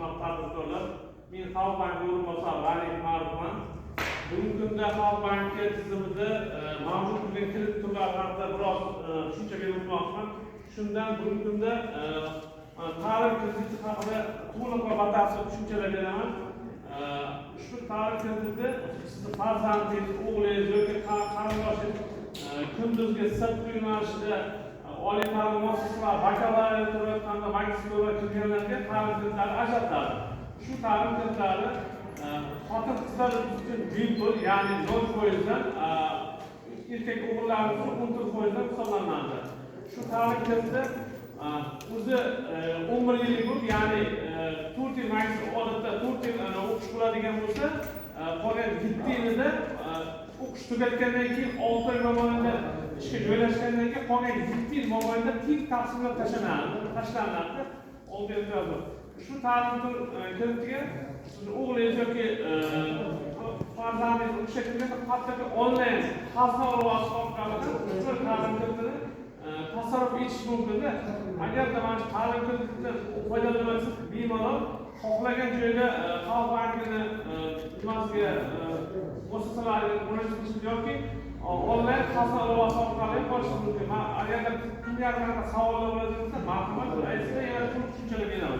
hurmatli tadbirkorlar, men Xalq banki o'rinbosari Valiyev Ma'rufman. Bugungi kunda Xalq banki tizimida mavjud bo'lgan kredit turlari haqida biroz tushuncha berib o'tmoqchiman. Shundan bugungi kunda ta'lim krediti haqida to'liq va batafsil tushunchalar beraman. Ushbu ta'lim krediti sizni farzandingiz, o'g'lingiz yoki qarindoshingiz kunduzgi sirtqi yo'nalishida oliy ta'lim muassasalari bakalavriat hamda magistratura kirganlarga ta'lim kreditlari ajratiladi. Shu ta'lim kreditlari xotin qizlar uchun bepul, ya'ni 0% dan erkak o'g'illarimiz uchun 10% hisoblanadi. Shu ta'lim krediti o'zi 11 yillik bo'lib, ya'ni 4 yil magistr odatda 4 yil o'qish bo'ladigan bo'lsa, qolgan 7 yilida o'qish tugatgandan keyin 6 oy mobaynida ishga joylashgandan keyin qolgan 7 yil mobaynida teng taqsimlab tashlanadi. Shu ta'lim kreditiga o'g'lingiz yoki farzandingiz o'qishga hattoki onlayn xalqaro vosita orqali shu ta'lim kreditini tasarruf etish mumkin. Agarda mana shu ta'lim kreditidan foydalansangiz, bemalol xohlagan joyda Xalq bankini nimasiga muassasalariga murojaat qilishingiz yoki onlayn xalqaro vosita orqali qo'shishingiz mumkin. Agarda kimlarga savollar bo'ladigan bo'lsa, marhamat, aytsa yana tushunchalar beraman.